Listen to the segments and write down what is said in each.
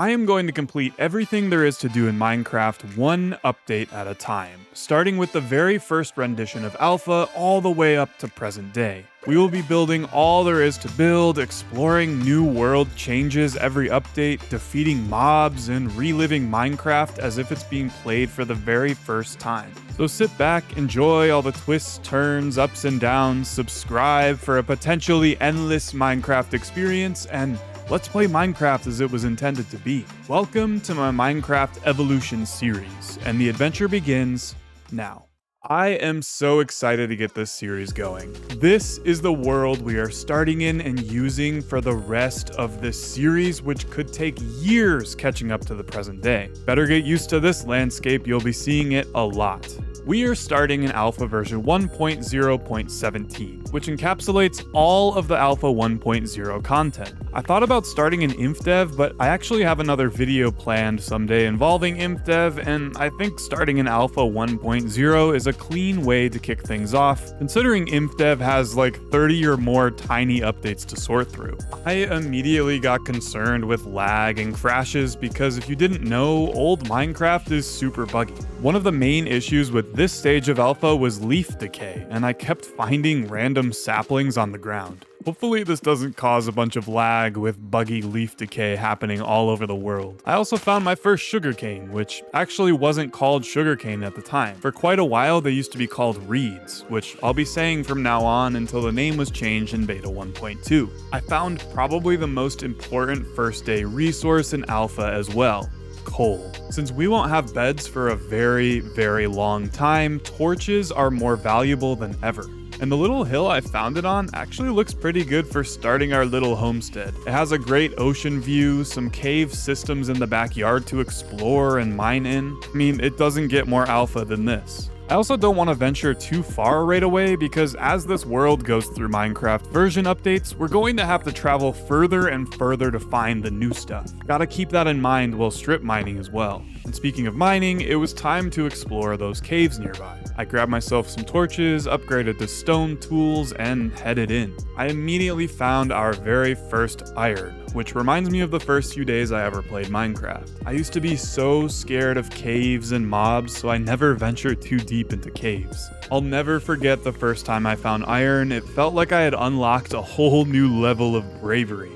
I am going to complete everything there is to do in Minecraft one update at a time, starting with the very first rendition of Alpha all the way up to present day. We will be building all there is to build, exploring new world changes every update, defeating mobs, and reliving Minecraft as if it's being played for the very first time. So sit back, enjoy all the twists, turns, ups and downs, subscribe for a potentially endless Minecraft experience, and let's play Minecraft as it was intended to be. Welcome to my Minecraft Evolution series, and the adventure begins now. I am so excited to get this series going. This is the world we are starting in and using for the rest of this series, which could take years catching up to the present day. Better get used to this landscape, you'll be seeing it a lot. We are starting in Alpha version 1.0.17, which encapsulates all of the Alpha 1.0 content. I thought about starting in InfDev, but I actually have another video planned someday involving InfDev, and I think starting in Alpha 1.0 is a clean way to kick things off, considering InfDev has like 30 or more tiny updates to sort through. I immediately got concerned with lag and crashes because if you didn't know, old Minecraft is super buggy. One of the main issues with this stage of Alpha was leaf decay, and I kept finding random saplings on the ground. Hopefully this doesn't cause a bunch of lag with buggy leaf decay happening all over the world. I also found my first sugarcane, which actually wasn't called sugarcane at the time. For quite a while they used to be called reeds, which I'll be saying from now on until the name was changed in beta 1.2. I found probably the most important first day resource in Alpha as well. Coal. Since we won't have beds for a very, very long time, torches are more valuable than ever. And the little hill I found it on actually looks pretty good for starting our little homestead. It has a great ocean view, some cave systems in the backyard to explore and mine in. I mean, it doesn't get more alpha than this. I also don't want to venture too far right away because as this world goes through Minecraft version updates, we're going to have to travel further and further to find the new stuff. Gotta keep that in mind while strip mining as well. And speaking of mining, it was time to explore those caves nearby. I grabbed myself some torches, upgraded to stone tools, and headed in. I immediately found our very first iron, which reminds me of the first few days I ever played Minecraft. I used to be so scared of caves and mobs, so I never ventured too deep into caves. I'll never forget the first time I found iron. It felt like I had unlocked a whole new level of bravery.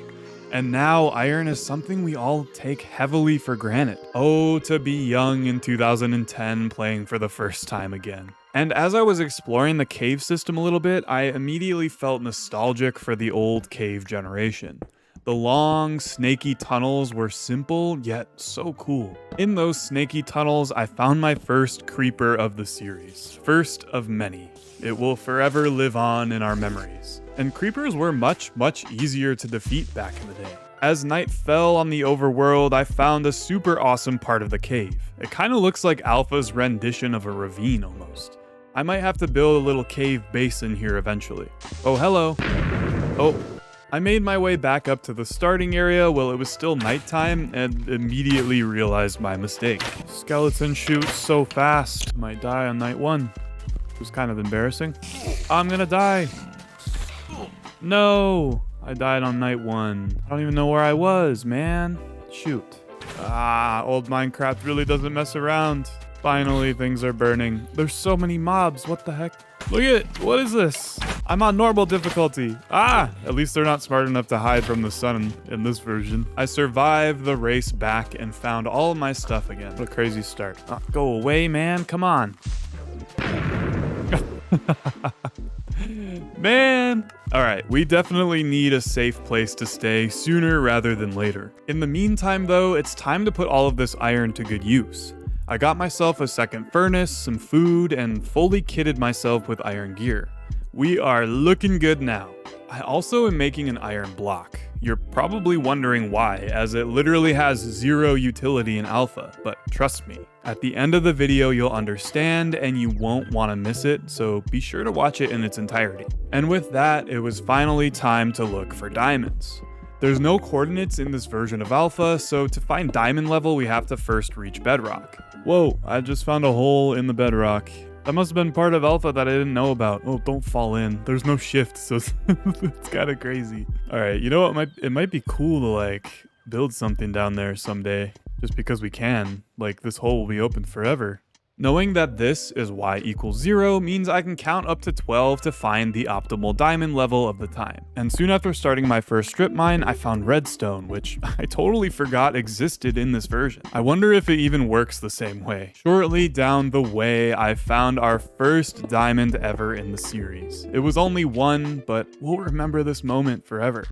And now iron is something we all take heavily for granted. Oh, to be young in 2010 playing for the first time again. And as I was exploring the cave system a little bit, I immediately felt nostalgic for the old cave generation. The long, snaky tunnels were simple, yet so cool. In those snaky tunnels, I found my first creeper of the series. First of many. It will forever live on in our memories. And creepers were much easier to defeat back in the day. As night fell on the overworld, I found a super awesome part of the cave. It kinda looks like Alpha's rendition of a ravine almost. I might have to build a little cave basin here eventually. Oh, hello. Oh. I made my way back up to the starting area while it was still nighttime and immediately realized my mistake. Skeleton shoots so fast. Might die on night one. It was kind of embarrassing. I'm gonna die. No, I died on night one. I don't even know where I was, man. Shoot. Old Minecraft really doesn't mess around. Finally, things are burning. There's so many mobs, what the heck? Look at it, what is this? I'm on normal difficulty. At least they're not smart enough to hide from the sun in this version. I survived the race back and found all of my stuff again. What a crazy start. Go away, man, come on. Man! Alright, we definitely need a safe place to stay sooner rather than later. In the meantime though, it's time to put all of this iron to good use. I got myself a second furnace, some food, and fully kitted myself with iron gear. We are looking good now. I also am making an iron block. You're probably wondering why, as it literally has zero utility in alpha, but trust me, at the end of the video you'll understand and you won't want to miss it, so be sure to watch it in its entirety. And with that, it was finally time to look for diamonds. There's no coordinates in this version of alpha, so to find diamond level we have to first reach bedrock. Whoa, I just found a hole in the bedrock. That must have been part of alpha that I didn't know about. Oh, don't fall in. There's no shift, so it's kind of crazy. All right, you know what? It might be cool to like build something down there someday, just because we can. Like, this hole will be open forever. Knowing that this is y equals 0 means I can count up to 12 to find the optimal diamond level of the time. And soon after starting my first strip mine, I found redstone, which I totally forgot existed in this version. I wonder if it even works the same way. Shortly down the way, I found our first diamond ever in the series. It was only one, but we'll remember this moment forever.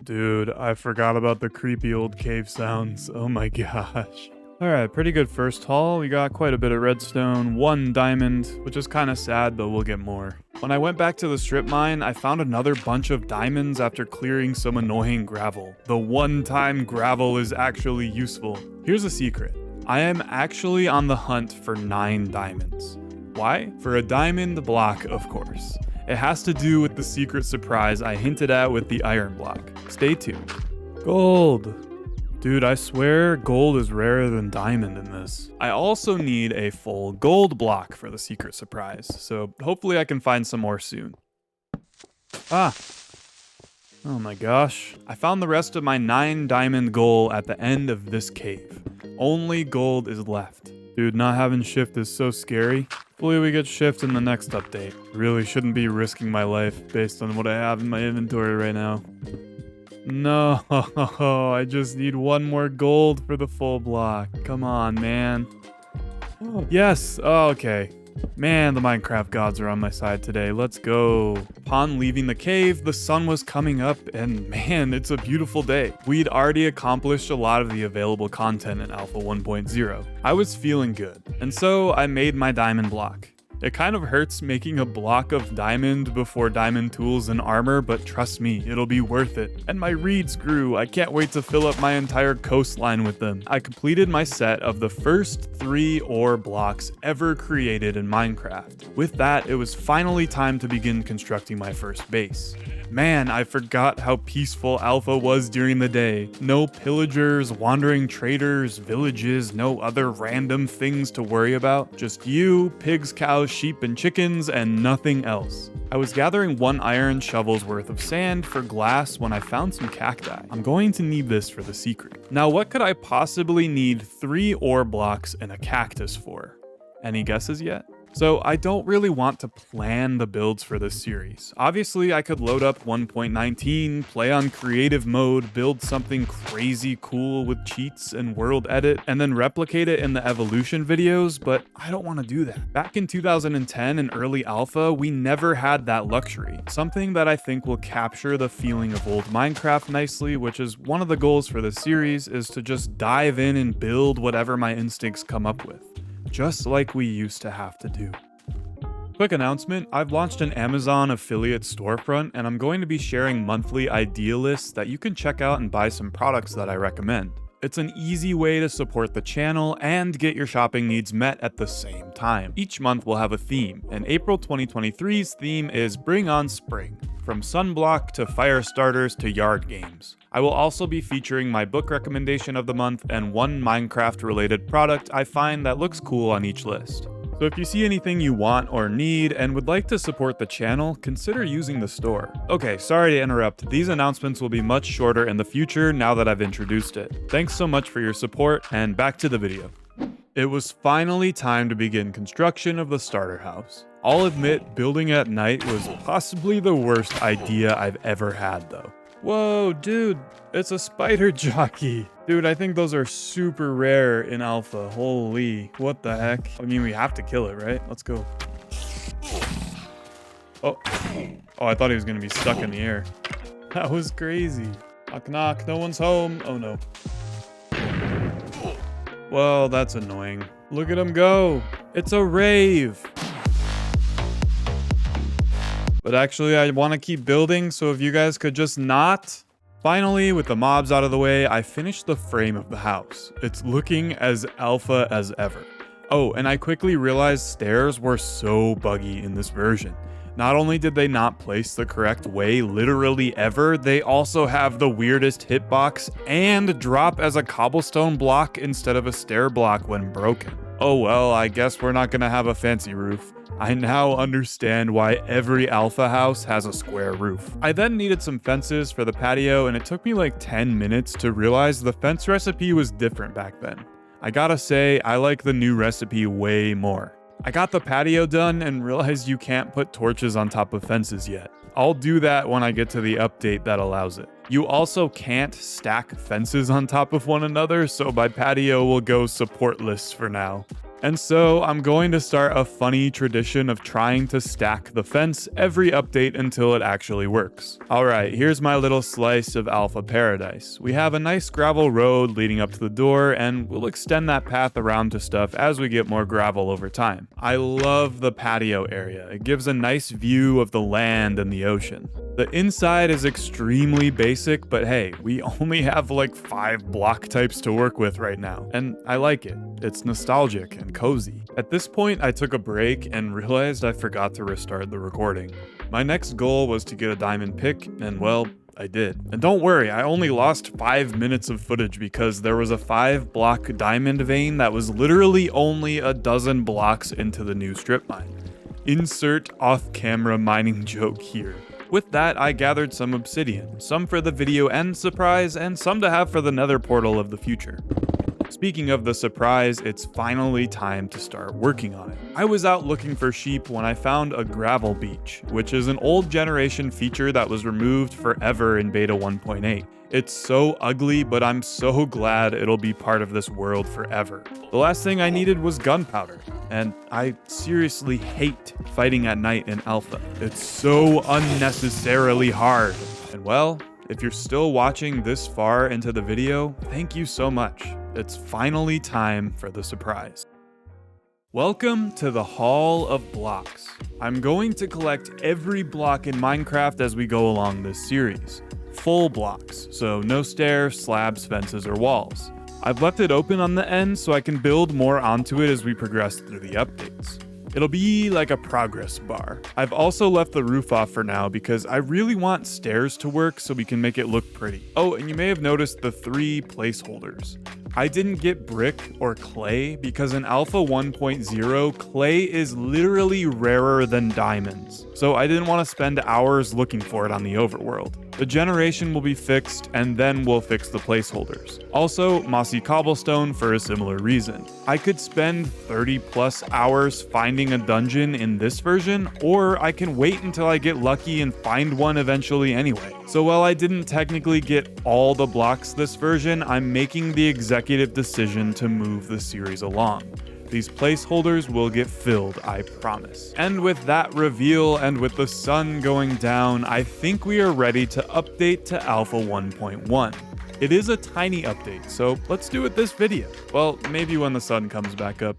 Dude, I forgot about the creepy old cave sounds. Oh my gosh. Alright, pretty good first haul. We got quite a bit of redstone, 1 diamond, which is kind of sad, but we'll get more. When I went back to the strip mine, I found another bunch of diamonds after clearing some annoying gravel. The one time gravel is actually useful. Here's a secret. I am actually on the hunt for 9 diamonds. Why? For a diamond block, of course. It has to do with the secret surprise I hinted at with the iron block. Stay tuned. Gold. Dude, I swear gold is rarer than diamond in this. I also need a full gold block for the secret surprise, so hopefully I can find some more soon. Ah. Oh my gosh. I found the rest of my 9 diamond goal at the end of this cave. Only gold is left. Dude, not having shift is so scary. Hopefully we get shift in the next update. Really shouldn't be risking my life based on what I have in my inventory right now. No, I just need 1 more gold for the full block. Come on, man. Yes, oh, okay. Man, the Minecraft gods are on my side today. Let's go. Upon leaving the cave, the sun was coming up, and man, it's a beautiful day. We'd already accomplished a lot of the available content in Alpha 1.0. I was feeling good, and so I made my diamond block. It kind of hurts making a block of diamond before diamond tools and armor, but trust me, it'll be worth it. And my reeds grew. I can't wait to fill up my entire coastline with them. I completed my set of the first 3 ore blocks ever created in Minecraft. With that, it was finally time to begin constructing my first base. Man, I forgot how peaceful Alpha was during the day. No pillagers, wandering traders, villages, no other random things to worry about. Just you, pigs, cows, sheep, and chickens, and nothing else. I was gathering 1 iron shovel's worth of sand for glass when I found some cacti. I'm going to need this for the secret. Now, what could I possibly need 3 ore blocks and a cactus for? Any guesses yet? So I don't really want to plan the builds for this series. Obviously, I could load up 1.19, play on creative mode, build something crazy cool with cheats and world edit, and then replicate it in the evolution videos, but I don't want to do that. Back in 2010 and early alpha, we never had that luxury. Something that I think will capture the feeling of old Minecraft nicely, which is one of the goals for this series, is to just dive in and build whatever my instincts come up with. Just like we used to have to do. Quick announcement, I've launched an Amazon affiliate storefront and I'm going to be sharing monthly idea lists that you can check out and buy some products that I recommend. It's an easy way to support the channel and get your shopping needs met at the same time. Each month will have a theme, and April 2023's theme is Bring on Spring, from sunblock to fire starters to yard games. I will also be featuring my book recommendation of the month and 1 Minecraft related product I find that looks cool on each list. So if you see anything you want or need and would like to support the channel, consider using the store. Okay, sorry to interrupt. These announcements will be much shorter in the future now that I've introduced it. Thanks so much for your support, and back to the video. It was finally time to begin construction of the starter house. I'll admit, building at night was possibly the worst idea I've ever had though. Whoa, dude, it's a spider jockey. Dude, I think those are super rare in alpha. Holy, what the heck? I mean, we have to kill it, right? Let's go. Oh, I thought he was gonna be stuck in the air. That was crazy. Knock, knock, no one's home. Oh no. Well, that's annoying. Look at him go. It's a rave. But actually, I want to keep building, so if you guys could just not. Finally, with the mobs out of the way, I finished the frame of the house. It's looking as alpha as ever. Oh, and I quickly realized stairs were so buggy in this version. Not only did they not place the correct way literally ever, they also have the weirdest hitbox and drop as a cobblestone block instead of a stair block when broken. Oh well, I guess we're not gonna have a fancy roof. I now understand why every alpha house has a square roof. I then needed some fences for the patio, and it took me like 10 minutes to realize the fence recipe was different back then. I gotta say, I like the new recipe way more. I got the patio done and realized you can't put torches on top of fences yet. I'll do that when I get to the update that allows it. You also can't stack fences on top of one another, so my patio will go supportless for now. And so I'm going to start a funny tradition of trying to stack the fence every update until it actually works. Alright, here's my little slice of alpha paradise. We have a nice gravel road leading up to the door, and we'll extend that path around to stuff as we get more gravel over time. I love the patio area. It gives a nice view of the land and the ocean. The inside is extremely basic, but hey, we only have like 5 block types to work with right now, and I like it. It's nostalgic and cozy. At this point, I took a break and realized I forgot to restart the recording. My next goal was to get a diamond pick, and well, I did. And don't worry, I only lost 5 minutes of footage because there was a 5-block diamond vein that was literally only a dozen blocks into the new strip mine. Insert off-camera mining joke here. With that, I gathered some obsidian, some for the video end surprise, and some to have for the nether portal of the future. Speaking of the surprise, it's finally time to start working on it. I was out looking for sheep when I found a gravel beach, which is an old generation feature that was removed forever in beta 1.8. It's so ugly, but I'm so glad it'll be part of this world forever. The last thing I needed was gunpowder, and I seriously hate fighting at night in alpha. It's so unnecessarily hard. And well, if you're still watching this far into the video, thank you so much. It's finally time for the surprise. Welcome to the Hall of Blocks. I'm going to collect every block in Minecraft as we go along this series. Full blocks, so no stairs, slabs, fences, or walls. I've left it open on the end so I can build more onto it as we progress through the updates. It'll be like a progress bar. I've also left the roof off for now because I really want stairs to work so we can make it look pretty. Oh, and you may have noticed the 3 placeholders. I didn't get brick or clay because in Alpha 1.0, clay is literally rarer than diamonds, so I didn't want to spend hours looking for it on the overworld. The generation will be fixed, and then we'll fix the placeholders. Also, mossy cobblestone for a similar reason. I could spend 30 plus hours finding a dungeon in this version, or I can wait until I get lucky and find one eventually anyway. So while I didn't technically get all the blocks this version, I'm making the executive decision to move the series along. These placeholders will get filled, I promise. And with that reveal and with the sun going down, I think we are ready to update to Alpha 1.1. It is a tiny update, so let's do it this video. Well, maybe when the sun comes back up.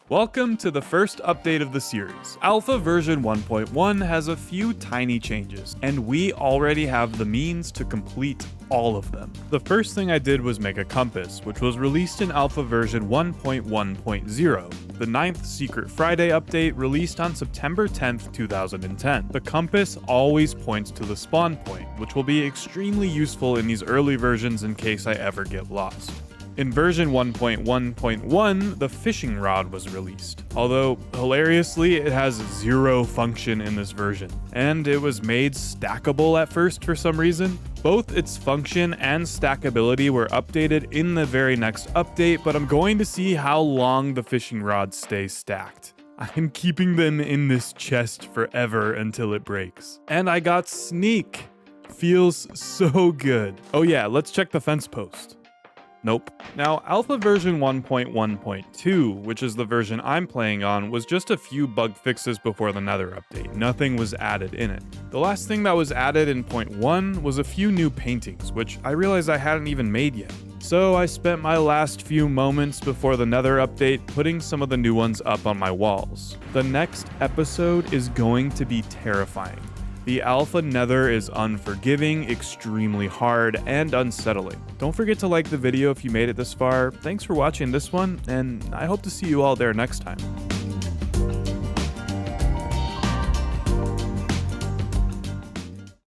Welcome to the first update of the series. Alpha version 1.1 has a few tiny changes, and we already have the means to complete all of them. The first thing I did was make a compass, which was released in Alpha version 1.1.0. The 9th Secret Friday update released on September 10th, 2010. The compass always points to the spawn point, which will be extremely useful in these early versions in case I ever get lost. In version 1.1.1, the fishing rod was released, although hilariously it has 0 function in this version, and it was made stackable at first for some reason. Both its function and stackability were updated in the very next update, but I'm going to see how long the fishing rods stay stacked. I'm keeping them in this chest forever until it breaks. And I got sneak! Feels so good. Oh yeah, let's check the fence post. Nope. Now, Alpha version 1.1.2, which is the version I'm playing on, was just a few bug fixes before the Nether update. Nothing was added in it. The last thing that was added in 0.1 was a few new paintings, which I realized I hadn't even made yet. So I spent my last few moments before the Nether update putting some of the new ones up on my walls. The next episode is going to be terrifying. The Alpha Nether is unforgiving, extremely hard, and unsettling. Don't forget to like the video if you made it this far. Thanks for watching this one, and I hope to see you all there next time.